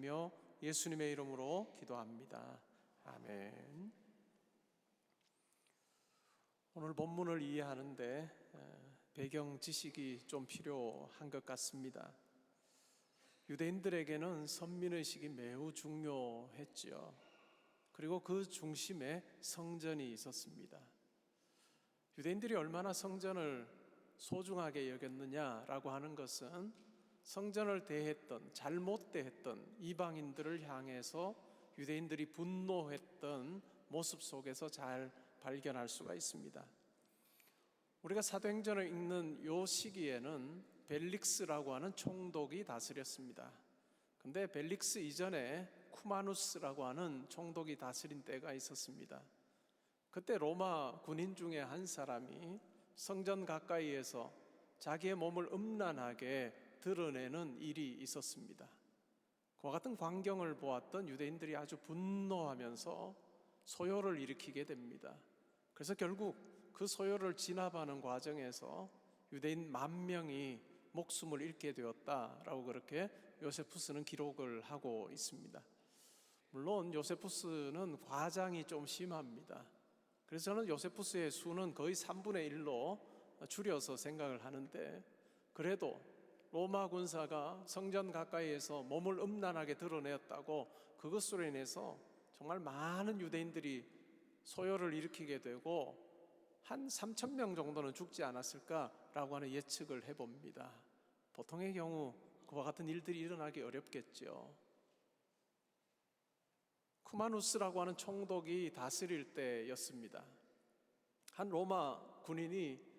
드리며 예수님의 이름으로 기도합니다. 아멘. 오늘 본문을 이해하는데 배경 지식이 좀 필요한 것 같습니다. 유대인들에게는 선민의식이 매우 중요했지요. 그리고 그 중심에 성전이 있었습니다. 유대인들이 얼마나 성전을 소중하게 여겼느냐라고 하는 것은 성전을 대했던, 잘못 대했던 이방인들을 향해서 유대인들이 분노했던 모습 속에서 잘 발견할 수가 있습니다. 우리가 사도행전을 읽는 이 시기에는 벨릭스라고 하는 총독이 다스렸습니다. 근데 벨릭스 이전에 쿠마누스라고 하는 총독이 다스린 때가 있었습니다. 그때 로마 군인 중에 한 사람이 성전 가까이에서 자기의 몸을 음란하게 드러내는 일이 있었습니다. 그와 같은 광경을 보았던 유대인들이 아주 분노하면서 소요를 일으키게 됩니다. 그래서 결국 그 소요를 진압하는 과정에서 유대인 10,000명이 목숨을 잃게 되었다라고 그렇게 요세푸스는 기록을 하고 있습니다. 물론 요세푸스는 과장이 좀 심합니다. 그래서 저는 요세푸스의 수는 거의 3분의 1로 줄여서 생각을 하는데, 그래도 로마 군사가 성전 가까이에서 몸을 음란하게 드러내었다고 그것으로 인해서 정말 많은 유대인들이 소요를 일으키게 되고 한 3,000명 정도는 죽지 않았을까라고 하는 예측을 해봅니다. 보통의 경우 그와 같은 일들이 일어나기 어렵겠죠. 쿠마누스라고 하는 총독이 다스릴 때였습니다. 한 로마 군인이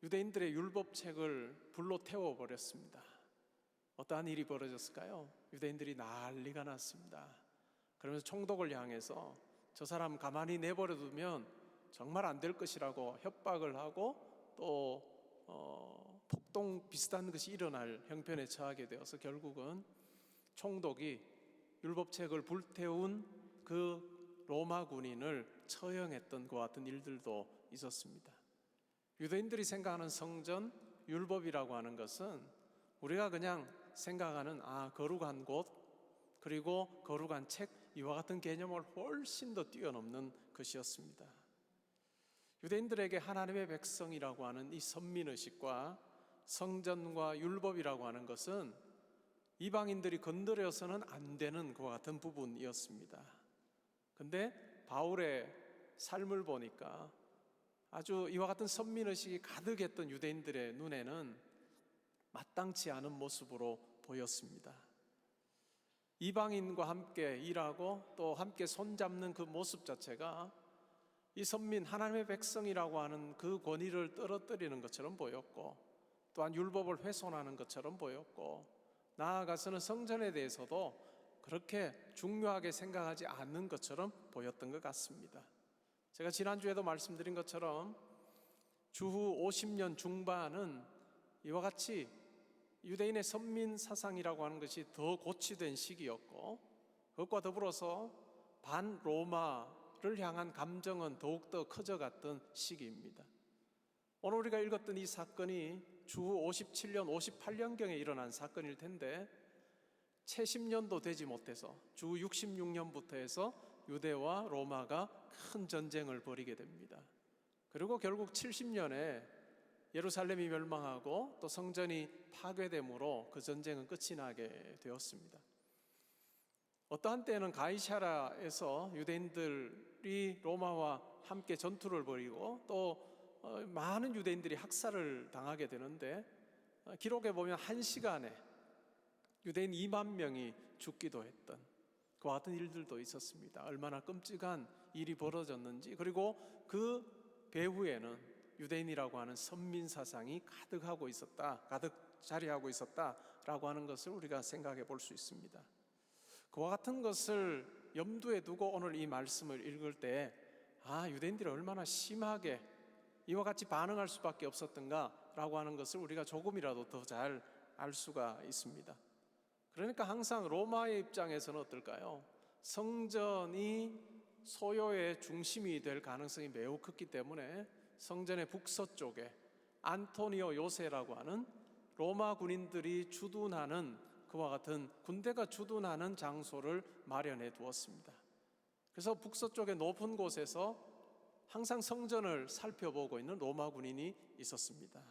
유대인들의 율법책을 불로 태워버렸습니다. 어떠한 일이 벌어졌을까요? 유대인들이 난리가 났습니다. 그러면서 총독을 향해서 저 사람 가만히 내버려두면 정말 안 될 것이라고 협박을 하고 또 폭동 비슷한 것이 일어날 형편에 처하게 되어서 결국은 총독이 율법책을 불태운 그 로마 군인을 처형했던 것 같은 일들도 있었습니다. 유대인들이 생각하는 성전, 율법이라고 하는 것은 우리가 그냥 생각하는 거룩한 곳, 그리고 거룩한 책, 이와 같은 개념을 훨씬 더 뛰어넘는 것이었습니다. 유대인들에게 하나님의 백성이라고 하는 이 선민의식과 성전과 율법이라고 하는 것은 이방인들이 건드려서는 안 되는 그와 같은 부분이었습니다. 근데 바울의 삶을 보니까 아주 이와 같은 선민의식이 가득했던 유대인들의 눈에는 마땅치 않은 모습으로 보였습니다. 이방인과 함께 일하고 또 함께 손잡는 그 모습 자체가 이 선민, 하나님의 백성이라고 하는 그 권위를 떨어뜨리는 것처럼 보였고, 또한 율법을 훼손하는 것처럼 보였고, 나아가서는 성전에 대해서도 그렇게 중요하게 생각하지 않는 것처럼 보였던 것 같습니다. 제가 지난주에도 말씀드린 것처럼 주후 50년 중반은 이와 같이 유대인의 선민 사상이라고 하는 것이 더 고취된 시기였고, 그것과 더불어서 반로마를 향한 감정은 더욱더 커져갔던 시기입니다. 오늘 우리가 읽었던 이 사건이 주후 57년, 58년경에 일어난 사건일 텐데, 채 10년도 되지 못해서 주 66년부터 해서 유대와 로마가 큰 전쟁을 벌이게 됩니다. 그리고 결국 70년에 예루살렘이 멸망하고 또 성전이 파괴됨으로 그 전쟁은 끝이 나게 되었습니다. 어떠한 때는 가이사랴에서 유대인들이 로마와 함께 전투를 벌이고 또 많은 유대인들이 학살을 당하게 되는데, 기록에 보면 1시간에 유대인 20,000명이 죽기도 했던 그와 같은 일들도 있었습니다. 얼마나 끔찍한 일이 벌어졌는지, 그리고 그 배후에는 유대인이라고 하는 선민 사상이 가득 자리하고 있었다라고 하는 것을 우리가 생각해 볼 수 있습니다. 그와 같은 것을 염두에 두고 오늘 이 말씀을 읽을 때 유대인들이 얼마나 심하게 이와 같이 반응할 수밖에 없었던가라고 하는 것을 우리가 조금이라도 더 잘 알 수가 있습니다. 그러니까 항상 로마의 입장에서는 어떨까요? 성전이 소요의 중심이 될 가능성이 매우 컸기 때문에 성전의 북서쪽에 안토니오 요새라고 하는 로마 군인들이 주둔하는 그와 같은 군대가 주둔하는 장소를 마련해 두었습니다. 그래서 북서쪽의 높은 곳에서 항상 성전을 살펴보고 있는 로마 군인이 있었습니다.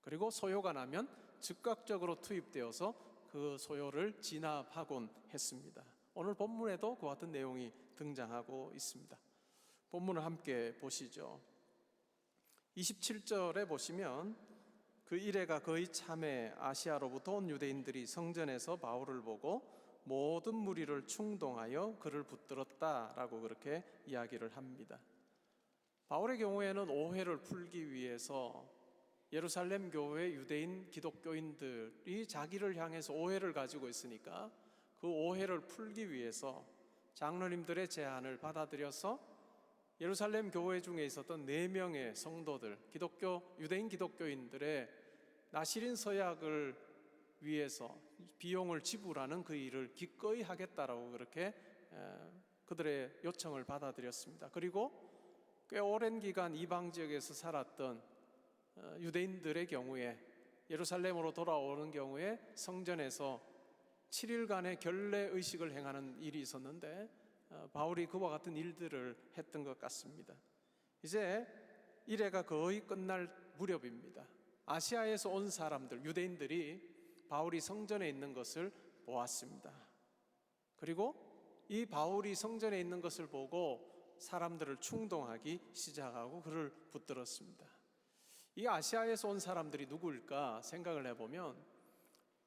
그리고 소요가 나면 즉각적으로 투입되어서 그 소요를 진압하곤 했습니다. 오늘 본문에도 그와 같은 내용이 등장하고 있습니다. 본문을 함께 보시죠. 27절에 보시면 그 이레가 거의 참에 아시아로부터 온 유대인들이 성전에서 바울을 보고 모든 무리를 충동하여 그를 붙들었다라고 그렇게 이야기를 합니다. 바울의 경우에는 오해를 풀기 위해서 예루살렘 교회 유대인 기독교인들이 자기를 향해서 오해를 가지고 있으니까 그 오해를 풀기 위해서 장로님들의 제안을 받아들여서 예루살렘 교회 중에 있었던 4명의 성도들, 유대인 기독교인들의 나시린 서약을 위해서 비용을 지불하는 그 일을 기꺼이 하겠다라고 그렇게 그들의 요청을 받아들였습니다. 그리고 꽤 오랜 기간 이방 지역에서 살았던 유대인들의 경우에 예루살렘으로 돌아오는 경우에 성전에서 7일간의 결례 의식을 행하는 일이 있었는데 바울이 그와 같은 일들을 했던 것 같습니다. 이제 일회가 거의 끝날 무렵입니다. 아시아에서 온 사람들, 유대인들이 바울이 성전에 있는 것을 보았습니다. 그리고 이 바울이 성전에 있는 것을 보고 사람들을 충동하기 시작하고 그를 붙들었습니다. 이 아시아에서 온 사람들이 누구일까 생각을 해보면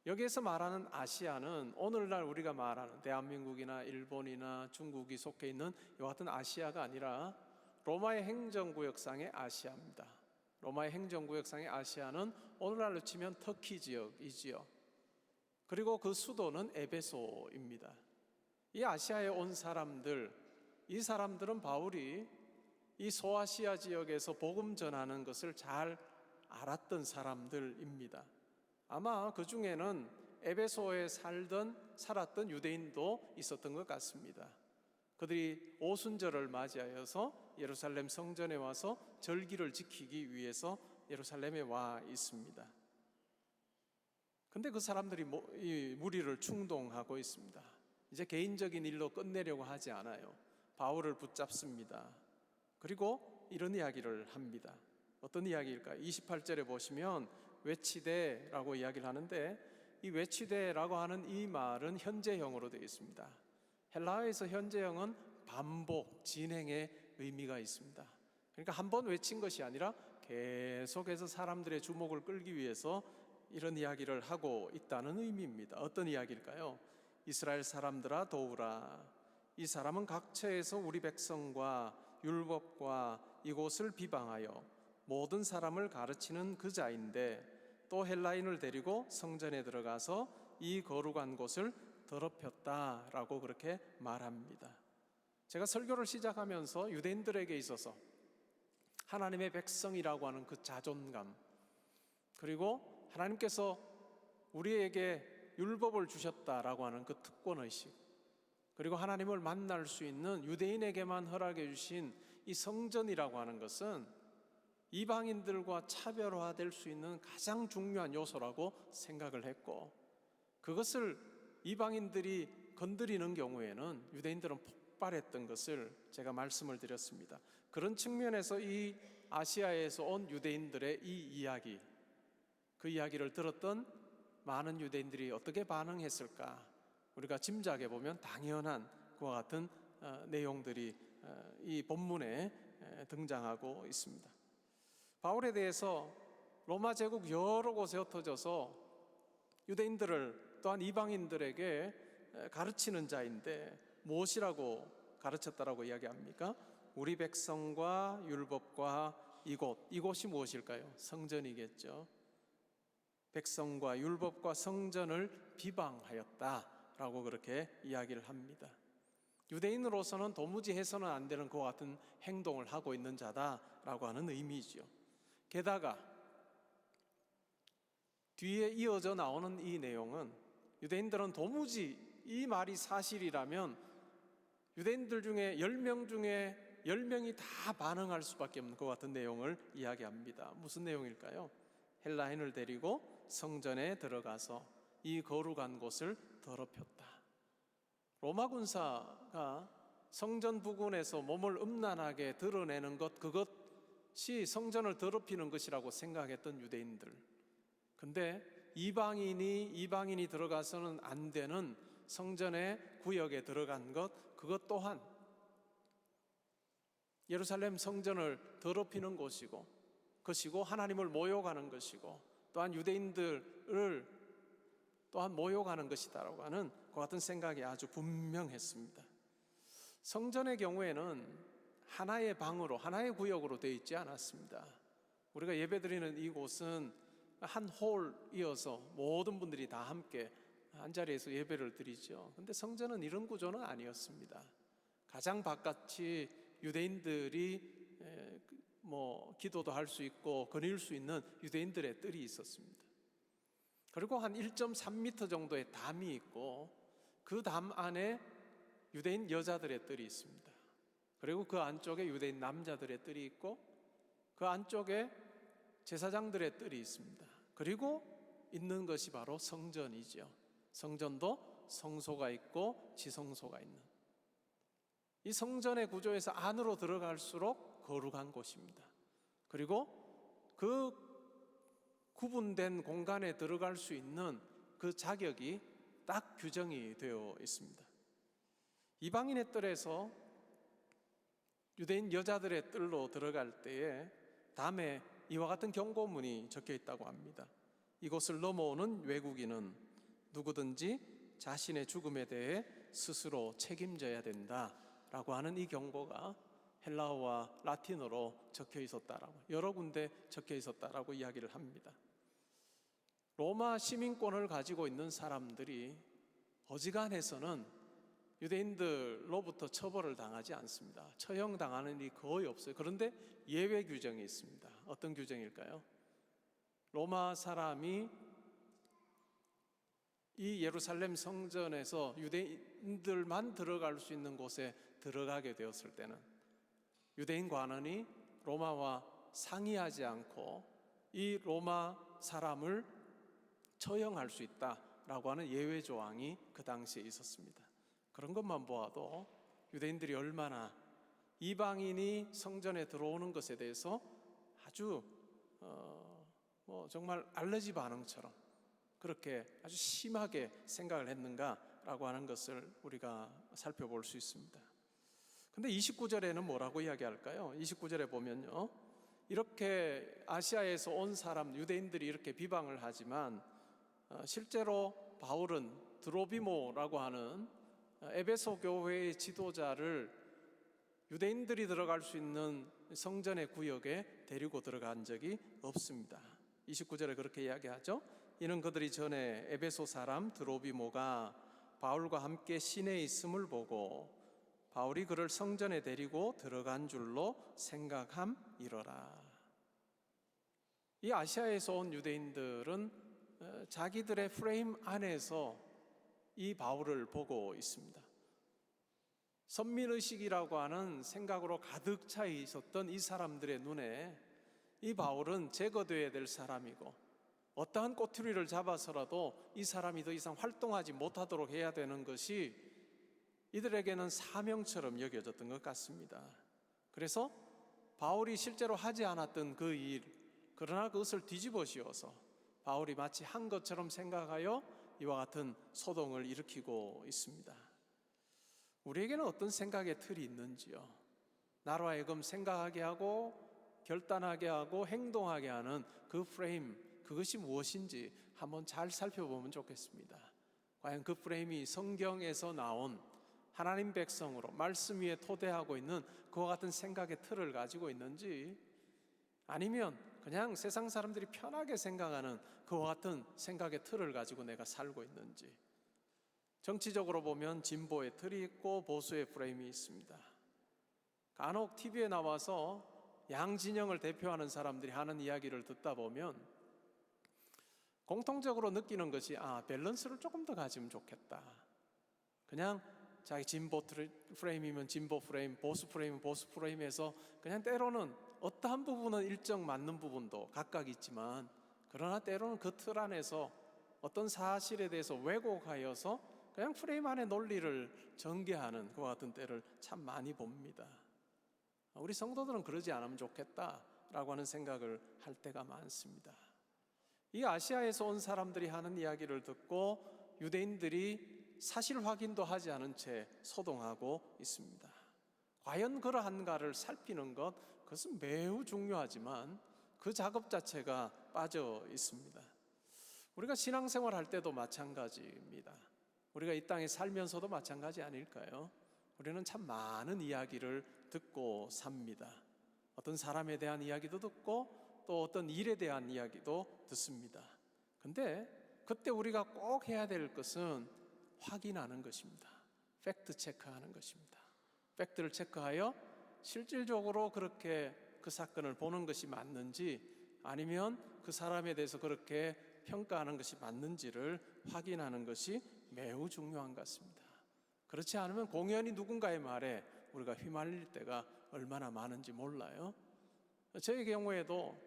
여기에서 말하는 아시아는 오늘날 우리가 말하는 대한민국이나 일본이나 중국이 속해 있는 이와 같은 아시아가 아니라 로마의 행정구역상의 아시아입니다. 로마의 행정구역상의 아시아는 오늘날로 치면 터키 지역이지요. 그리고 그 수도는 에베소입니다. 이 아시아에 온 사람들, 이 사람들은 바울이 이 소아시아 지역에서 복음 전하는 것을 잘 알았던 사람들입니다. 아마 그 중에는 에베소에 살았던 유대인도 있었던 것 같습니다. 그들이 오순절을 맞이하여서 예루살렘 성전에 와서 절기를 지키기 위해서 예루살렘에 와 있습니다. 근데 그 사람들이 이 무리를 충동하고 있습니다. 이제 개인적인 일로 끝내려고 하지 않아요. 바울을 붙잡습니다. 그리고 이런 이야기를 합니다. 어떤 이야기일까요? 28절에 보시면 외치되라고 이야기를 하는데 이 외치되라고 하는 이 말은 현재형으로 되어 있습니다. 헬라어에서 현재형은 반복, 진행의 의미가 있습니다. 그러니까 한 번 외친 것이 아니라 계속해서 사람들의 주목을 끌기 위해서 이런 이야기를 하고 있다는 의미입니다. 어떤 이야기일까요? 이스라엘 사람들아 도우라. 이 사람은 각처에서 우리 백성과 율법과 이곳을 비방하여 모든 사람을 가르치는 그 자인데 또 헬라인을 데리고 성전에 들어가서 이 거룩한 곳을 더럽혔다라고 그렇게 말합니다. 제가 설교를 시작하면서 유대인들에게 있어서 하나님의 백성이라고 하는 그 자존감, 그리고 하나님께서 우리에게 율법을 주셨다라고 하는 그 특권의식, 그리고 하나님을 만날 수 있는 유대인에게만 허락해 주신 이 성전이라고 하는 것은 이방인들과 차별화될 수 있는 가장 중요한 요소라고 생각을 했고, 그것을 이방인들이 건드리는 경우에는 유대인들은 폭발했던 것을 제가 말씀을 드렸습니다. 그런 측면에서 이 아시아에서 온 유대인들의 이 이야기, 그 이야기를 들었던 많은 유대인들이 어떻게 반응했을까? 우리가 짐작해 보면 당연한 그와 같은 내용들이 이 본문에 등장하고 있습니다. 바울에 대해서 로마 제국 여러 곳에 흩어져서 유대인들을 또한 이방인들에게 가르치는 자인데 무엇이라고 가르쳤다라고 이야기합니까? 우리 백성과 율법과 이곳이 무엇일까요? 성전이겠죠. 백성과 율법과 성전을 비방하였다라고 그렇게 이야기를 합니다. 유대인으로서는 도무지 해서는 안 되는 그와 같은 행동을 하고 있는 자다라고 하는 의미죠. 게다가 뒤에 이어져 나오는 이 내용은 유대인들은 도무지 이 말이 사실이라면 유대인들 중에 10명 중에 10명이 다 반응할 수밖에 없는 것 같은 내용을 이야기합니다. 무슨 내용일까요? 헬라인을 데리고 성전에 들어가서 이 거룩한 곳을 더럽혔다. 로마 군사가 성전 부근에서 몸을 음란하게 드러내는 것, 그것이 성전을 더럽히는 것이라고 생각했던 유대인들. 근데 이방인이 들어가서는 안 되는 성전의 구역에 들어간 것, 그것 또한 예루살렘 성전을 더럽히는 것이고 하나님을 모욕하는 것이고 또한 유대인들을 또한 모욕하는 것이다라고 하는 그 같은 생각이 아주 분명했습니다. 성전의 경우에는 하나의 방으로, 하나의 구역으로 되어 있지 않았습니다. 우리가 예배드리는 이곳은 한 홀이어서 모든 분들이 다 함께 한자리에서 예배를 드리죠. 근데 성전은 이런 구조는 아니었습니다. 가장 바깥이 유대인들이 기도도 할 수 있고 거닐 수 있는 유대인들의 뜰이 있었습니다. 그리고 한 1.3m 정도의 담이 있고 그 담 안에 유대인 여자들의 뜰이 있습니다. 그리고 그 안쪽에 유대인 남자들의 뜰이 있고 그 안쪽에 제사장들의 뜰이 있습니다. 그리고 있는 것이 바로 성전이죠. 성전도 성소가 있고 지성소가 있는, 이 성전의 구조에서 안으로 들어갈수록 거룩한 곳입니다. 그리고 그 구분된 공간에 들어갈 수 있는 그 자격이 딱 규정이 되어 있습니다. 이방인의 뜰에서 유대인 여자들의 뜰로 들어갈 때에 담에 이와 같은 경고문이 적혀 있다고 합니다. 이곳을 넘어오는 외국인은 누구든지 자신의 죽음에 대해 스스로 책임져야 된다라고 하는 이 경고가 헬라어와 라틴어로 적혀 있었다라고, 여러 군데 적혀 있었다라고 이야기를 합니다. 로마 시민권을 가지고 있는 사람들이 어지간해서는 유대인들로부터 처벌을 당하지 않습니다. 처형당하는 일이 거의 없어요. 그런데 예외 규정이 있습니다. 어떤 규정일까요? 로마 사람이 이 예루살렘 성전에서 유대인들만 들어갈 수 있는 곳에 들어가게 되었을 때는 유대인 관원이 로마와 상의하지 않고 이 로마 사람을 처형할 수 있다라고 하는 예외 조항이 그 당시에 있었습니다. 그런 것만 보아도 유대인들이 얼마나 이방인이 성전에 들어오는 것에 대해서 아주 정말 알러지 반응처럼 그렇게 아주 심하게 생각을 했는가라고 하는 것을 우리가 살펴볼 수 있습니다. 근데 29절에는 뭐라고 이야기할까요? 29절에 보면요, 이렇게 아시아에서 온 사람 유대인들이 이렇게 비방을 하지만 실제로 바울은 드로비모라고 하는 에베소 교회의 지도자를 유대인들이 들어갈 수 있는 성전의 구역에 데리고 들어간 적이 없습니다. 29절에 그렇게 이야기하죠. 이는 그들이 전에 에베소 사람 드로비모가 바울과 함께 시내에 있음을 보고 바울이 그를 성전에 데리고 들어간 줄로 생각함이러라. 이 아시아에서 온 유대인들은 자기들의 프레임 안에서 이 바울을 보고 있습니다. 선민의식이라고 하는 생각으로 가득 차 있었던 이 사람들의 눈에 이 바울은 제거되어야 될 사람이고 어떠한 꼬투리를 잡아서라도 이 사람이 더 이상 활동하지 못하도록 해야 되는 것이 이들에게는 사명처럼 여겨졌던 것 같습니다. 그래서 바울이 실제로 하지 않았던 그 일, 그러나 그것을 뒤집어 씌워서 바울이 마치 한 것처럼 생각하여 이와 같은 소동을 일으키고 있습니다. 우리에게는 어떤 생각의 틀이 있는지요? 나로 하여금 생각하게 하고 결단하게 하고 행동하게 하는 그 프레임, 그것이 무엇인지 한번 잘 살펴보면 좋겠습니다. 과연 그 프레임이 성경에서 나온 하나님 백성으로 말씀 위에 토대하고 있는 그와 같은 생각의 틀을 가지고 있는지, 아니면 그냥 세상 사람들이 편하게 생각하는 그와 같은 생각의 틀을 가지고 내가 살고 있는지. 정치적으로 보면 진보의 틀이 있고 보수의 프레임이 있습니다. 간혹 TV에 나와서 양진영을 대표하는 사람들이 하는 이야기를 듣다 보면 공통적으로 느끼는 것이 밸런스를 조금 더 가지면 좋겠다. 그냥 자기 진보 프레임이면 진보 프레임, 보수 프레임은 보수 프레임에서 그냥 때로는 어떠한 부분은 일정 맞는 부분도 각각 있지만, 그러나 때로는 그 틀 안에서 어떤 사실에 대해서 왜곡하여서 그냥 프레임 안의 논리를 전개하는 그와 같은 때를 참 많이 봅니다. 우리 성도들은 그러지 않으면 좋겠다라고 하는 생각을 할 때가 많습니다. 이 아시아에서 온 사람들이 하는 이야기를 듣고 유대인들이 사실 확인도 하지 않은 채 소동하고 있습니다. 과연 그러한가를 살피는 것, 그것은 매우 중요하지만 그 작업 자체가 빠져 있습니다. 우리가 신앙생활 할 때도 마찬가지입니다. 우리가 이 땅에 살면서도 마찬가지 아닐까요? 우리는 참 많은 이야기를 듣고 삽니다. 어떤 사람에 대한 이야기도 듣고 또 어떤 일에 대한 이야기도 듣습니다. 근데 그때 우리가 꼭 해야 될 것은 확인하는 것입니다. 팩트 체크하는 것입니다. 팩트를 체크하여 실질적으로 그렇게 그 사건을 보는 것이 맞는지, 아니면 그 사람에 대해서 그렇게 평가하는 것이 맞는지를 확인하는 것이 매우 중요한 것 같습니다. 그렇지 않으면 공연히 누군가의 말에 우리가 휘말릴 때가 얼마나 많은지 몰라요. 저의 경우에도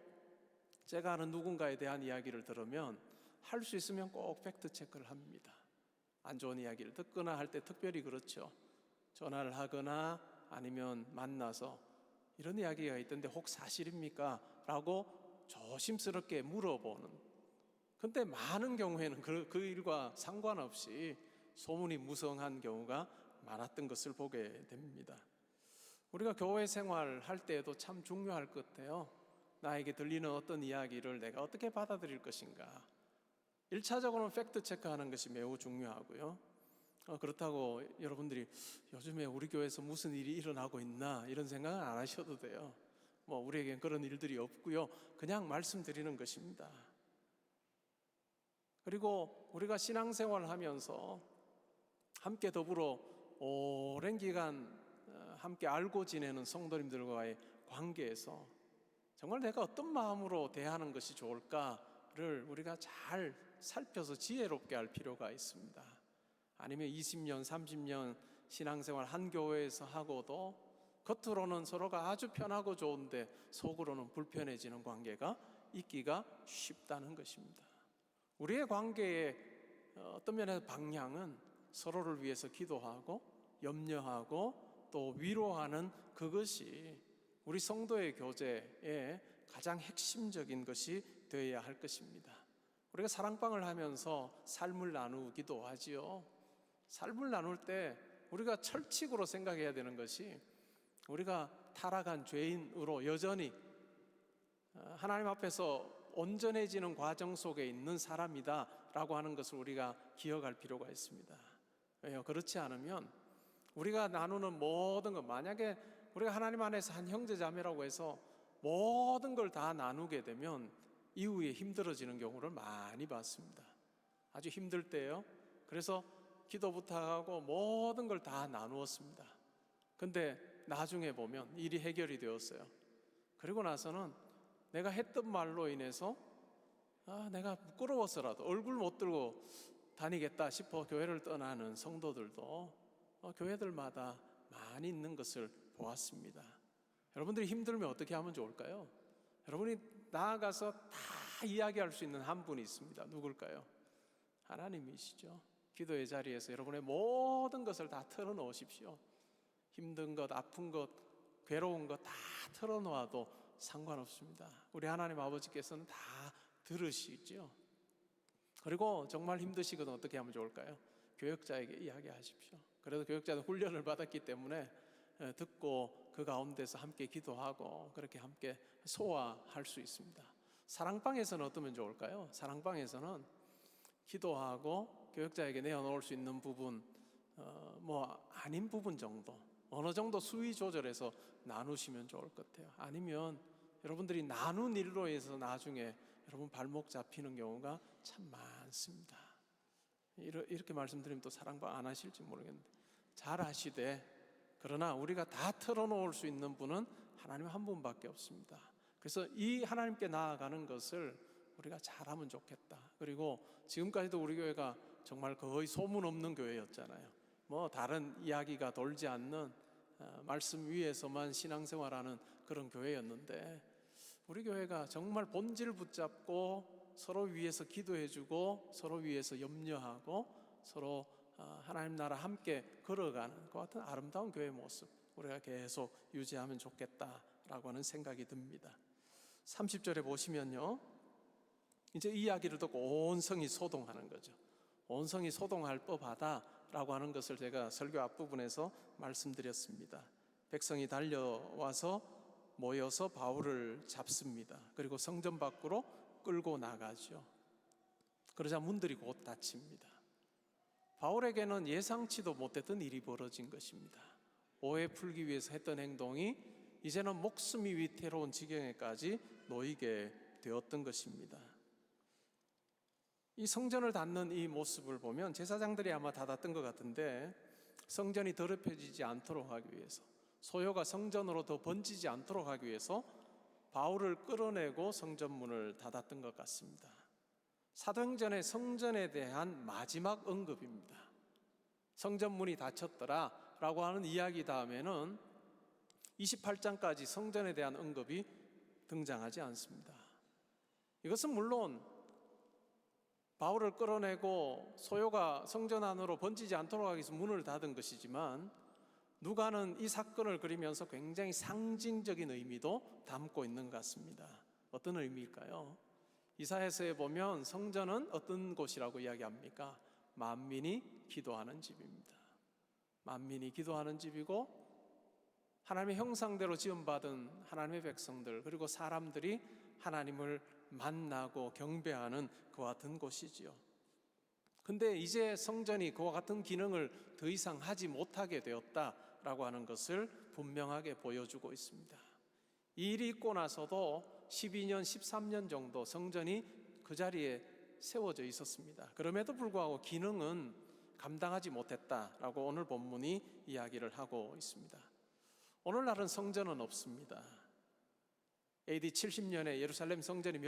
제가 아는 누군가에 대한 이야기를 들으면 할 수 있으면 꼭 팩트 체크를 합니다. 안 좋은 이야기를 듣거나 할 때 특별히 그렇죠. 전화를 하거나 아니면 만나서 이런 이야기가 있던데 혹 사실입니까? 라고 조심스럽게 물어보는. 근데 많은 경우에는 그 일과 상관없이 소문이 무성한 경우가 많았던 것을 보게 됩니다. 우리가 교회 생활할 때에도 참 중요할 것 같아요. 나에게 들리는 어떤 이야기를 내가 어떻게 받아들일 것인가. 1차적으로는 팩트 체크하는 것이 매우 중요하고요. 그렇다고 여러분들이 요즘에 우리 교회에서 무슨 일이 일어나고 있나 이런 생각은 안 하셔도 돼요. 우리에겐 그런 일들이 없고요. 그냥 말씀드리는 것입니다. 그리고 우리가 신앙생활을 하면서 함께 더불어 오랜 기간 함께 알고 지내는 성도님들과의 관계에서 정말 내가 어떤 마음으로 대하는 것이 좋을까를 우리가 잘 살펴서 지혜롭게 할 필요가 있습니다. 아니면 20년, 30년 신앙생활 한 교회에서 하고도 겉으로는 서로가 아주 편하고 좋은데 속으로는 불편해지는 관계가 있기가 쉽다는 것입니다. 우리의 관계의 어떤 면에서 방향은 서로를 위해서 기도하고 염려하고 또 위로하는 그것이 우리 성도의 교제의 가장 핵심적인 것이 되어야 할 것입니다. 우리가 사랑방을 하면서 삶을 나누기도 하지요. 삶을 나눌 때 우리가 철칙으로 생각해야 되는 것이 우리가 타락한 죄인으로 여전히 하나님 앞에서 온전해지는 과정 속에 있는 사람이다 라고 하는 것을 우리가 기억할 필요가 있습니다. 왜요? 그렇지 않으면 우리가 나누는 모든 것, 만약에 우리가 하나님 안에서 한 형제자매라고 해서 모든 걸 다 나누게 되면 이후에 힘들어지는 경우를 많이 봤습니다. 아주 힘들 때요. 그래서 기도 부탁하고 모든 걸 다 나누었습니다. 근데 나중에 보면 일이 해결이 되었어요. 그리고 나서는 내가 했던 말로 인해서 내가 부끄러워서라도 얼굴 못 들고 다니겠다 싶어 교회를 떠나는 성도들도 교회들마다 많이 있는 것을 보았습니다. 여러분들이 힘들면 어떻게 하면 좋을까요? 여러분이 나아가서 다 이야기할 수 있는 한 분이 있습니다. 누굴까요? 하나님이시죠. 기도의 자리에서 여러분의 모든 것을 다 털어놓으십시오. 힘든 것, 아픈 것, 괴로운 것 다 털어놓아도 상관없습니다. 우리 하나님 아버지께서는 다 들으시죠. 그리고 정말 힘드시거든 어떻게 하면 좋을까요? 교역자에게 이야기하십시오. 그래도 교역자는 훈련을 받았기 때문에 듣고 그 가운데서 함께 기도하고 그렇게 함께 소화할 수 있습니다. 사랑방에서는 어떠면 좋을까요? 사랑방에서는 기도하고 교역자에게 내어놓을 수 있는 부분, 아닌 부분 정도, 어느 정도 수위 조절해서 나누시면 좋을 것 같아요. 아니면 여러분들이 나눈 일로 해서 나중에 여러분 발목 잡히는 경우가 참 많습니다. 이렇게 말씀드리면 또 사랑방 안 하실지 모르겠는데 잘 하시되, 그러나 우리가 다 털어놓을 수 있는 분은 하나님 한 분밖에 없습니다. 그래서 이 하나님께 나아가는 것을 우리가 잘하면 좋겠다. 그리고 지금까지도 우리 교회가 정말 거의 소문 없는 교회였잖아요. 다른 이야기가 돌지 않는 말씀 위에서만 신앙생활하는 그런 교회였는데 우리 교회가 정말 본질 붙잡고 서로 위해서 기도해주고 서로 위해서 염려하고 서로 하나님 나라 함께 걸어가는 그 같은 아름다운 교회 모습 우리가 계속 유지하면 좋겠다라고 하는 생각이 듭니다. 30절에 보시면요, 이제 이 이야기를 듣고 온 성이 소동하는 거죠. 온 성이 소동할 법하다라고 하는 것을 제가 설교 앞부분에서 말씀드렸습니다. 백성이 달려와서 모여서 바울을 잡습니다. 그리고 성전 밖으로 끌고 나가죠. 그러자 문들이 곧 닫힙니다. 바울에게는 예상치도 못했던 일이 벌어진 것입니다. 오해 풀기 위해서 했던 행동이 이제는 목숨이 위태로운 지경에까지 놓이게 되었던 것입니다. 이 성전을 닫는 이 모습을 보면 제사장들이 아마 닫았던 것 같은데, 성전이 더럽혀지지 않도록 하기 위해서, 소요가 성전으로 더 번지지 않도록 하기 위해서 바울을 끌어내고 성전문을 닫았던 것 같습니다. 사도행전의 성전에 대한 마지막 언급입니다. 성전문이 닫혔더라 라고 하는 이야기 다음에는 28장까지 성전에 대한 언급이 등장하지 않습니다. 이것은 물론 바울을 끌어내고 소요가 성전 안으로 번지지 않도록 하기 위해서 문을 닫은 것이지만, 누가는 이 사건을 그리면서 굉장히 상징적인 의미도 담고 있는 것 같습니다. 어떤 의미일까요? 이사야서에 보면 성전은 어떤 곳이라고 이야기합니까? 만민이 기도하는 집입니다. 만민이 기도하는 집이고, 하나님의 형상대로 지음받은 하나님의 백성들, 그리고 사람들이 하나님을 만나고 경배하는 그와 같은 곳이지요. 근데 이제 성전이 그와 같은 기능을 더 이상 하지 못하게 되었다라고 하는 것을 분명하게 보여주고 있습니다. 이 일이 있고 나서도 12년, 13년 정도 성전이 그 자리에 세워져 있었습니다. 그럼에도 불구하고 기능은 감당하지 못했다라고 오늘 본문이 이야기를 하고 있습니다. 오늘날은 성전은 없습니다. AD 70년에 예루살렘 성전이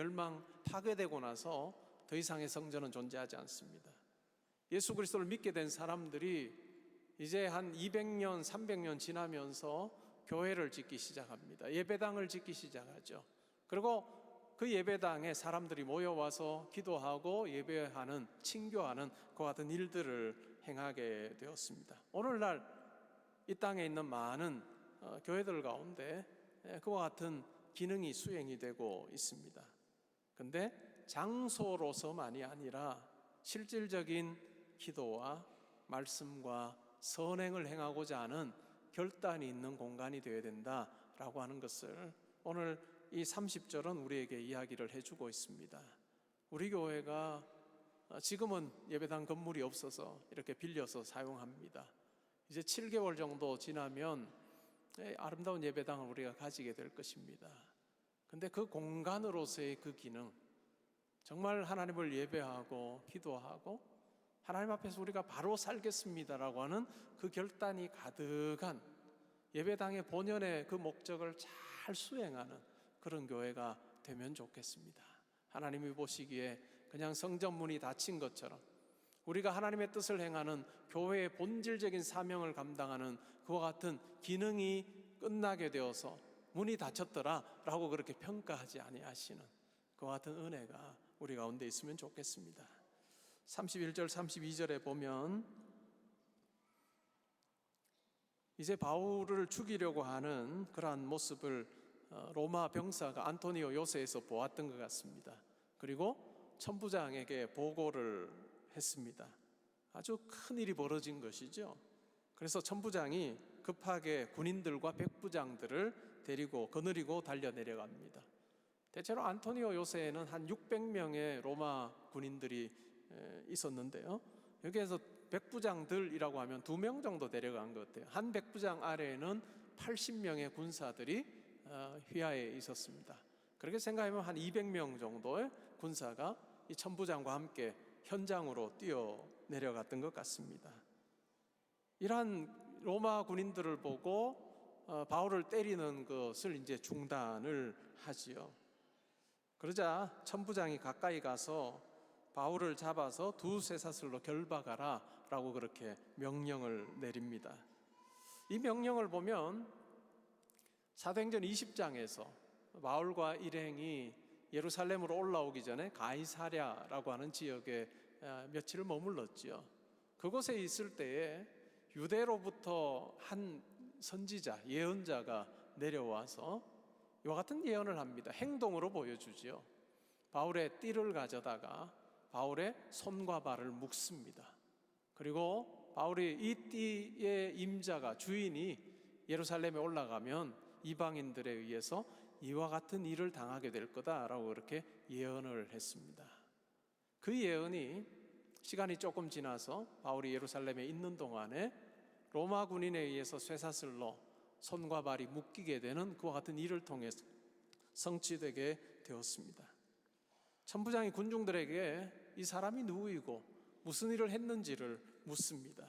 파괴되고 나서 더 이상의 성전은 존재하지 않습니다. 예수 그리스도를 믿게 된 사람들이 이제 한 200년, 300년 지나면서 교회를 짓기 시작합니다. 예배당을 짓기 시작하죠. 그리고 그 예배당에 사람들이 모여와서 기도하고 예배하는, 친교하는 그 같은 일들을 행하게 되었습니다. 오늘날 이 땅에 있는 많은 교회들 가운데 그와 같은 기능이 수행이 되고 있습니다. 근데 장소로서만이 아니라 실질적인 기도와 말씀과 선행을 행하고자 하는 결단이 있는 공간이 되어야 된다라고 하는 것을 오늘 이 30절은 우리에게 이야기를 해주고 있습니다. 우리 교회가 지금은 예배당 건물이 없어서 이렇게 빌려서 사용합니다. 이제 7개월 정도 지나면 아름다운 예배당을 우리가 가지게 될 것입니다. 근데 그 공간으로서의 그 기능, 정말 하나님을 예배하고 기도하고 하나님 앞에서 우리가 바로 살겠습니다라고 하는 그 결단이 가득한 예배당의 본연의 그 목적을 잘 수행하는 그런 교회가 되면 좋겠습니다. 하나님이 보시기에 그냥 성전문이 닫힌 것처럼 우리가 하나님의 뜻을 행하는 교회의 본질적인 사명을 감당하는 그와 같은 기능이 끝나게 되어서 문이 닫혔더라라고 그렇게 평가하지 아니하시는 그와 같은 은혜가 우리 가운데 있으면 좋겠습니다. 31절 32절에 보면 이제 바울을 죽이려고 하는 그러한 모습을 로마 병사가 안토니오 요새에서 보았던 것 같습니다. 그리고 천부장에게 보고를 했습니다. 아주 큰 일이 벌어진 것이죠. 그래서 천부장이 급하게 군인들과 백부장들을 데리고 거느리고 달려 내려갑니다. 대체로 안토니오 요새에는 한 600명의 로마 군인들이 있었는데요, 여기에서 백부장들이라고 하면 2명 정도 데려간 것 같아요. 한 백부장 아래에는 80명의 군사들이 휘하에 있었습니다. 그렇게 생각하면 한 200명 정도의 군사가 이 천부장과 함께 현장으로 뛰어 내려갔던 것 같습니다. 이러한 로마 군인들을 보고 바울을 때리는 것을 이제 중단을 하지요. 그러자 천부장이 가까이 가서 바울을 잡아서 두 쇠사슬로 결박하라 라고 그렇게 명령을 내립니다. 이 명령을 보면 사도행전 20장에서 바울과 일행이 예루살렘으로 올라오기 전에 가이사랴라고 하는 지역에 며칠을 머물렀지요. 그곳에 있을 때에 유대로부터 한 선지자, 예언자가 내려와서 이와 같은 예언을 합니다. 행동으로 보여주지요. 바울의 띠를 가져다가 바울의 손과 발을 묶습니다. 그리고 바울이 이 띠의 임자가, 주인이 예루살렘에 올라가면 이방인들에 의해서 이와 같은 일을 당하게 될 거다라고 그렇게 예언을 했습니다. 그 예언이 시간이 조금 지나서 바울이 예루살렘에 있는 동안에 로마 군인에 의해서 쇠사슬로 손과 발이 묶이게 되는 그와 같은 일을 통해서 성취되게 되었습니다. 천부장이 군중들에게 이 사람이 누구이고 무슨 일을 했는지를 묻습니다.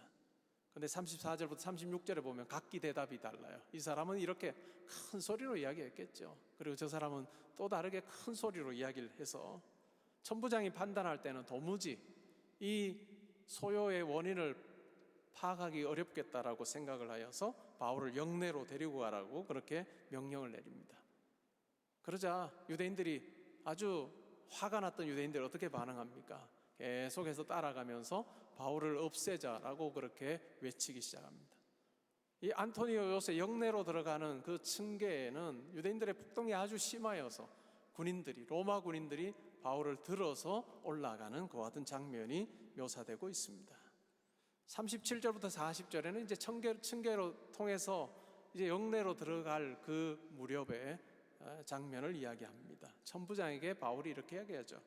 근데 34절부터 36절에 보면 각기 대답이 달라요. 이 사람은 이렇게 큰 소리로 이야기했겠죠. 그리고 저 사람은 또 다르게 큰 소리로 이야기를 해서 천부장이 판단할 때는 도무지 이 소요의 원인을 파악하기 어렵겠다라고 생각을 하여서 바울을 영내로 데리고 가라고 그렇게 명령을 내립니다. 그러자 유대인들이, 아주 화가 났던 유대인들이 어떻게 반응합니까? 계속해서 따라가면서 바울을 없애자라고 그렇게 외치기 시작합니다. 이 안토니오요스의 영내로 들어가는 그 층계에는 유대인들의 폭동이 아주 심하여서 로마 군인들이 바울을 들어서 올라가는 그와 같은 장면이 묘사되고 있습니다. 37절부터 40절에는 이제 층계로 통해서 이제 영내로 들어갈 그 무렵의 장면을 이야기합니다. 천부장에게 바울이 이렇게 이야기하죠.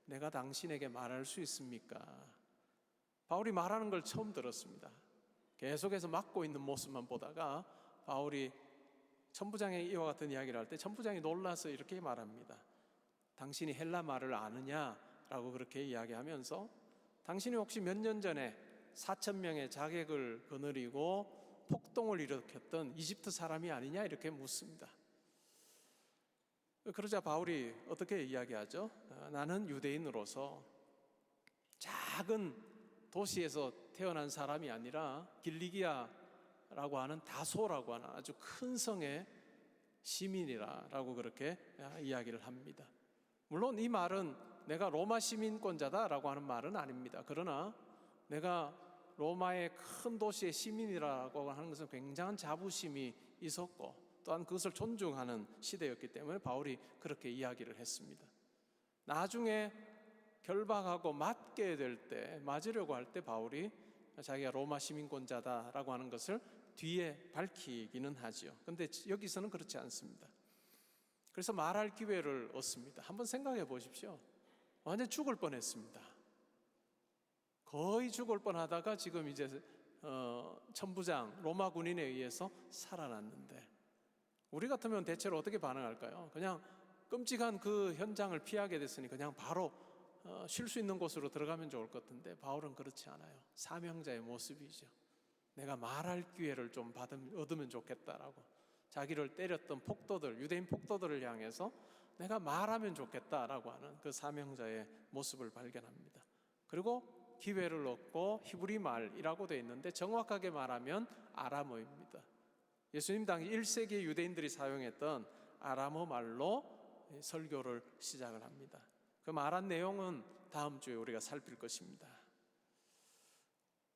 내가 당신에게 말할 수 있습니까? 바울이 말하는 걸 처음 들었습니다. 계속해서 막고 있는 모습만 보다가 바울이 천부장에게 이와 같은 이야기를 할 때 천부장이 놀라서 이렇게 말합니다. 당신이 헬라 말을 아느냐라고 그렇게 이야기하면서 당신이 혹시 몇 년 전에 4,000명의 자객을 거느리고 폭동을 일으켰던 이집트 사람이 아니냐 이렇게 묻습니다. 그러자 바울이 어떻게 이야기하죠? 나는 유대인으로서 작은 도시에서 태어난 사람이 아니라 길리기아라고 하는 다소라고 하는 아주 큰 성의 시민이라고 그렇게 이야기를 합니다. 물론 이 말은 내가 로마 시민권자다라고 하는 말은 아닙니다. 그러나 내가 로마의 큰 도시의 시민이라고 하는 것은 굉장한 자부심이 있었고 또한 그것을 존중하는 시대였기 때문에 바울이 그렇게 이야기를 했습니다. 나중에 결박하고 맞으려고 할 때 바울이 자기가 로마 시민권자다라고 하는 것을 뒤에 밝히기는 하죠. 그런데 여기서는 그렇지 않습니다. 그래서 말할 기회를 얻습니다. 한번 생각해 보십시오. 완전 죽을 뻔했습니다. 거의 죽을 뻔하다가 지금 이제 천부장 로마 군인에 의해서 살아났는데 우리 같으면 대체로 어떻게 반응할까요? 그냥 끔찍한 그 현장을 피하게 됐으니 그냥 바로 쉴 수 있는 곳으로 들어가면 좋을 것 같은데 바울은 그렇지 않아요. 사명자의 모습이죠. 내가 말할 기회를 좀 얻으면 좋겠다라고 자기를 때렸던 유대인 폭도들을 향해서 내가 말하면 좋겠다라고 하는 그 사명자의 모습을 발견합니다. 그리고 기회를 얻고 히브리 말이라고 되어 있는데 정확하게 말하면 아람어입니다. 예수님 당시 1세기 유대인들이 사용했던 아람어 말로 설교를 시작을 합니다. 그 말한 내용은 다음 주에 우리가 살필 것입니다.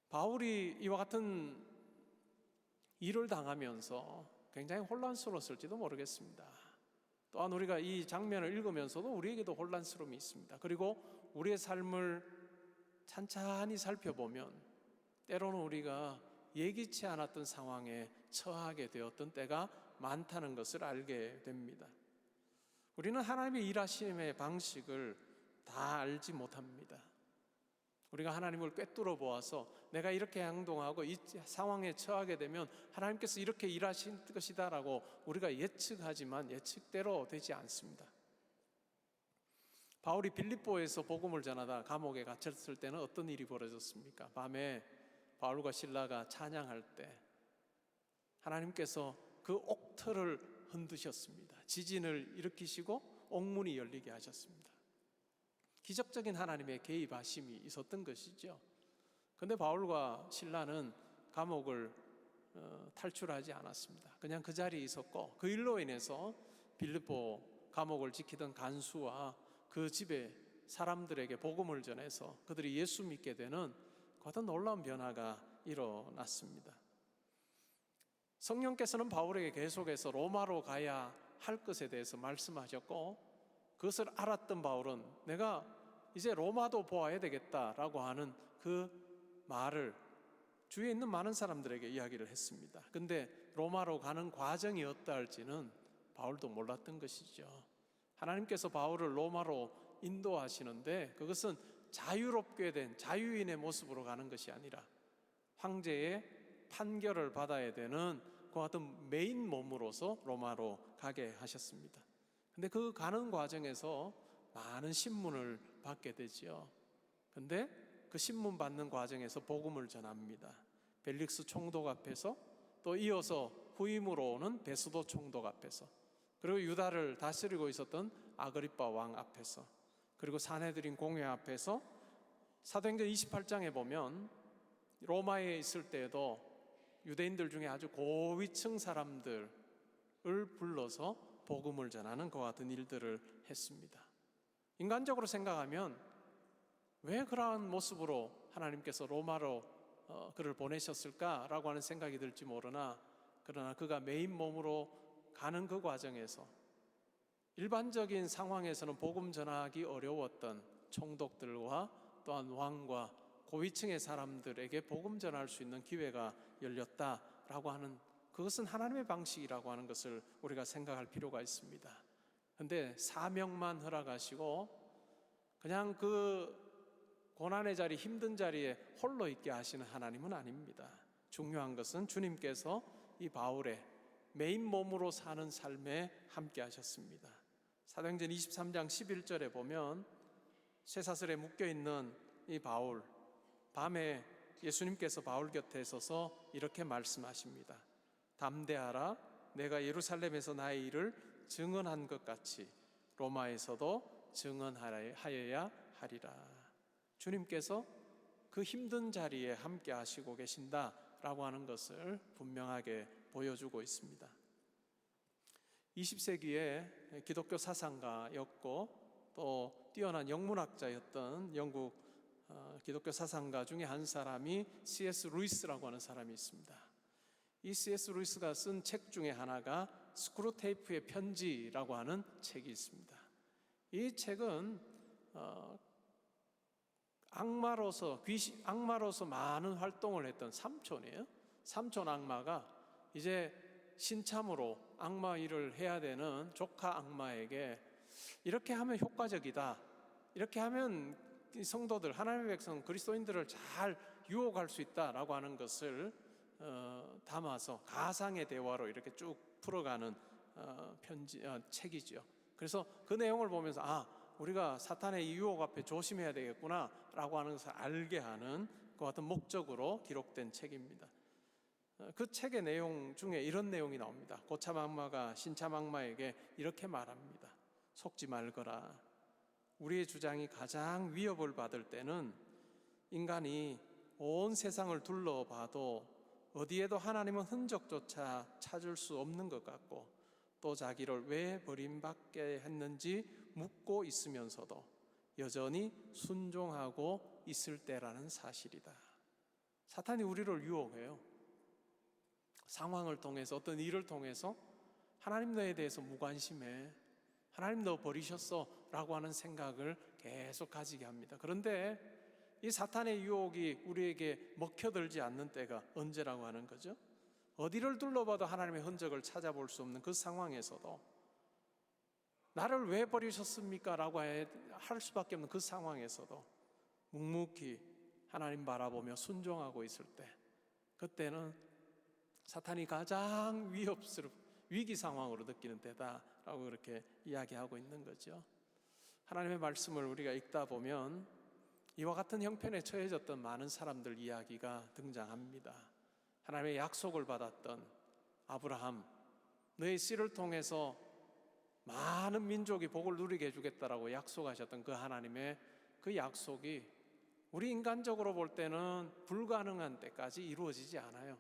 바울이 이와 같은 일을 당하면서 굉장히 혼란스러웠을지도 모르겠습니다. 또한 우리가 이 장면을 읽으면서도 우리에게도 혼란스러움이 있습니다. 그리고 우리의 삶을 찬찬히 살펴보면 때로는 우리가 예기치 않았던 상황에 처하게 되었던 때가 많다는 것을 알게 됩니다. 우리는 하나님의 일하심의 방식을 다 알지 못합니다. 우리가 하나님을 꿰뚫어 보아서 내가 이렇게 행동하고 이 상황에 처하게 되면 하나님께서 이렇게 일하실 것이다라고 우리가 예측하지만 예측대로 되지 않습니다. 바울이 빌립보에서 복음을 전하다 감옥에 갇혔을 때는 어떤 일이 벌어졌습니까? 밤에 바울과 실라가 찬양할 때 하나님께서 그 옥틀을 흔드셨습니다. 지진을 일으키시고 옥문이 열리게 하셨습니다. 기적적인 하나님의 개입하심이 있었던 것이죠. 그런데 바울과 실라는 감옥을 탈출하지 않았습니다. 그냥 그 자리에 있었고 그 일로 인해서 빌립보 감옥을 지키던 간수와 그 집에 사람들에게 복음을 전해서 그들이 예수 믿게 되는 어떤 놀라운 변화가 일어났습니다. 성령께서는 바울에게 계속해서 로마로 가야 할 것에 대해서 말씀하셨고, 그것을 알았던 바울은 내가 이제 로마도 보아야 되겠다라고 하는 그 말을 주위에 있는 많은 사람들에게 이야기를 했습니다. 근데 로마로 가는 과정이 어떠할지는 바울도 몰랐던 것이죠. 하나님께서 바울을 로마로 인도하시는데 그것은 자유롭게 된 자유인의 모습으로 가는 것이 아니라 황제의 판결을 받아야 되는 그 같은 메인 몸으로서 로마로 가게 하셨습니다. 근데 그 가는 과정에서 많은 신문을 받게 되지요. 근데 그 신문 받는 과정에서 복음을 전합니다. 벨릭스 총독 앞에서, 또 이어서 후임으로 오는 베스도 총독 앞에서, 그리고 유다를 다스리고 있었던 아그리빠 왕 앞에서, 그리고 산헤드린 공회 앞에서. 사도행전 28장에 보면 로마에 있을 때에도 유대인들 중에 아주 고위층 사람들을 불러서 복음을 전하는 그와 같은 일들을 했습니다. 인간적으로 생각하면 왜 그러한 모습으로 하나님께서 로마로 그를 보내셨을까라고 하는 생각이 들지 모르나, 그러나 그가 메인 몸으로 가는 그 과정에서 일반적인 상황에서는 복음 전하기 어려웠던 총독들과 또한 왕과 고위층의 사람들에게 복음 전할 수 있는 기회가 열렸다라고 하는, 그것은 하나님의 방식이라고 하는 것을 우리가 생각할 필요가 있습니다. 그런데 사명만 허락하시고 그냥 그 고난의 자리, 힘든 자리에 홀로 있게 하시는 하나님은 아닙니다. 중요한 것은 주님께서 이 바울의 메인 몸으로 사는 삶에 함께 하셨습니다. 사도행전 23장 11절에 보면 쇠사슬에 묶여있는 이 바울, 밤에 예수님께서 바울 곁에 서서 이렇게 말씀하십니다. 담대하라, 내가 예루살렘에서 나의 일을 증언한 것 같이 로마에서도 증언하여야 하리라. 주님께서 그 힘든 자리에 함께 하시고 계신다라고 하는 것을 분명하게 보여주고 있습니다. 20세기에 기독교 사상가였고 또 뛰어난 영문학자였던 영국 기독교 사상가 중에 한 사람이 C.S. 루이스라고 하는 사람이 있습니다. 이 C.S. 루이스가 쓴 책 중에 하나가 스크루테이프의 편지라고 하는 책이 있습니다. 이 책은 악마로서 많은 활동을 했던 삼촌이에요. 삼촌 악마가 이제 신참으로 악마 일을 해야 되는 조카 악마에게 이렇게 하면 효과적이다, 이렇게 하면 성도들, 하나님의 백성, 그리스도인들을 잘 유혹할 수 있다라고 하는 것을 담아서 가상의 대화로 이렇게 쭉 풀어가는 책이죠. 그래서 그 내용을 보면서 우리가 사탄의 유혹 앞에 조심해야 되겠구나 라고 하는 것을 알게 하는 그 같은 목적으로 기록된 책입니다. 그 책의 내용 중에 이런 내용이 나옵니다. 고참 악마가 신참 악마에게 이렇게 말합니다. 속지 말거라. 우리의 주장이 가장 위협을 받을 때는 인간이 온 세상을 둘러봐도 어디에도 하나님은 흔적조차 찾을 수 없는 것 같고, 또 자기를 왜 버림받게 했는지 묻고 있으면서도 여전히 순종하고 있을 때라는 사실이다. 사탄이 우리를 유혹해요. 상황을 통해서, 어떤 일을 통해서 하나님 너에 대해서 무관심해, 하나님 너 버리셨어 라고 하는 생각을 계속 가지게 합니다. 그런데 이 사탄의 유혹이 우리에게 먹혀들지 않는 때가 언제라고 하는 거죠? 어디를 둘러봐도 하나님의 흔적을 찾아볼 수 없는 그 상황에서도 나를 왜 버리셨습니까? 라고 할 수밖에 없는 그 상황에서도 묵묵히 하나님 바라보며 순종하고 있을 때, 그때는 사탄이 가장 위기 상황으로 느끼는 때다라고 그렇게 이야기하고 있는 거죠. 하나님의 말씀을 우리가 읽다 보면 이와 같은 형편에 처해졌던 많은 사람들 이야기가 등장합니다. 하나님의 약속을 받았던 아브라함, 너의 씨를 통해서 많은 민족이 복을 누리게 해주겠다라고 약속하셨던 그 하나님의 그 약속이 우리 인간적으로 볼 때는 불가능한 때까지 이루어지지 않아요.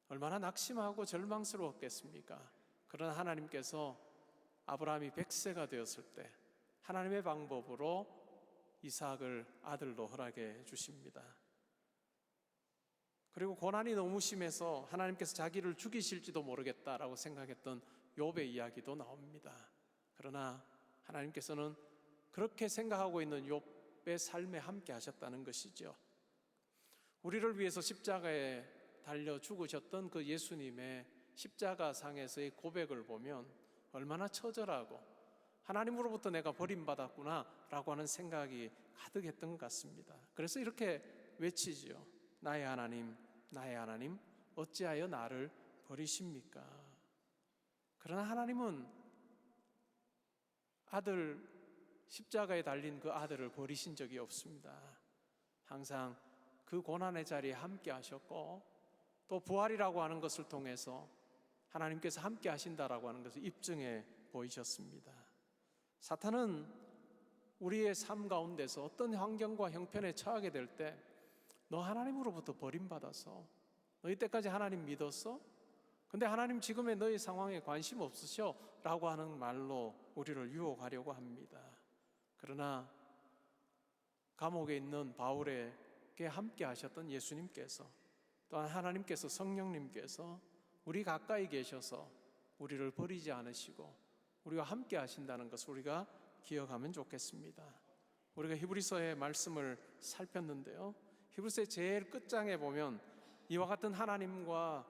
얼마나 낙심하고 절망스러웠겠습니까? 그러나 하나님께서 아브라함이 100세가 되었을 때 하나님의 방법으로 이삭을 아들로 허락해 주십니다. 그리고 고난이 너무 심해서 하나님께서 자기를 죽이실지도 모르겠다라고 생각했던 욥의 이야기도 나옵니다. 그러나 하나님께서는 그렇게 생각하고 있는 욥의 삶에 함께 하셨다는 것이죠. 우리를 위해서 십자가에 달려 죽으셨던 그 예수님의 십자가상에서의 고백을 보면 얼마나 처절하고 하나님으로부터 내가 버림받았구나 라고 하는 생각이 가득했던 것 같습니다. 그래서 이렇게 외치지요. 나의 하나님, 나의 하나님, 어찌하여 나를 버리십니까? 그러나 하나님은 아들, 십자가에 달린 그 아들을 버리신 적이 없습니다. 항상 그 고난의 자리에 함께 하셨고, 또 부활이라고 하는 것을 통해서 하나님께서 함께 하신다라고 하는 것을 입증해 보이셨습니다. 사탄은 우리의 삶 가운데서 어떤 환경과 형편에 처하게 될 때 너 하나님으로부터 버림받아서 너 이때까지 하나님 믿었어? 근데 하나님 지금의 너의 상황에 관심 없으셔? 라고 하는 말로 우리를 유혹하려고 합니다. 그러나 감옥에 있는 바울에게 함께 하셨던 예수님께서, 또한 하나님께서, 성령님께서 우리 가까이 계셔서 우리를 버리지 않으시고 우리와 함께 하신다는 것을 우리가 기억하면 좋겠습니다. 우리가 히브리서의 말씀을 살폈는데요, 히브리서의 제일 끝장에 보면 이와 같은 하나님과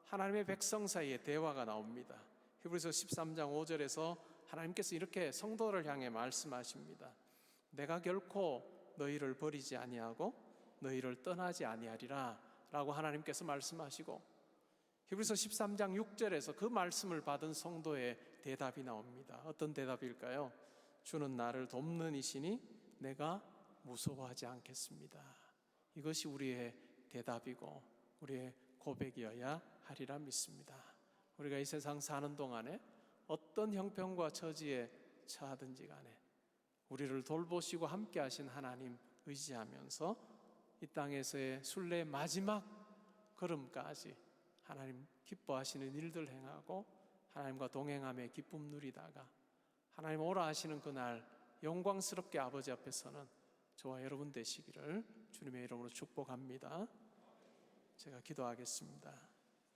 하나님의 백성 사이의 대화가 나옵니다. 히브리서 13장 5절에서 하나님께서 이렇게 성도를 향해 말씀하십니다. 내가 결코 너희를 버리지 아니하고 너희를 떠나지 아니하리라 라고 하나님께서 말씀하시고, 히브리서 13장 6절에서 그 말씀을 받은 성도의 대답이 나옵니다. 어떤 대답일까요? 주는 나를 돕는 이시니 내가 무서워하지 않겠습니다. 이것이 우리의 대답이고 우리의 고백이어야 하리라 믿습니다. 우리가 이 세상 사는 동안에 어떤 형편과 처지에 처하든지 간에 우리를 돌보시고 함께 하신 하나님 의지하면서 이 땅에서의 순례의 마지막 걸음까지 하나님 기뻐하시는 일들 행하고 하나님과 동행함의 기쁨 누리다가 하나님 오라 하시는 그날 영광스럽게 아버지 앞에 서는 저와 여러분 되시기를 주님의 이름으로 축복합니다. 제가 기도하겠습니다.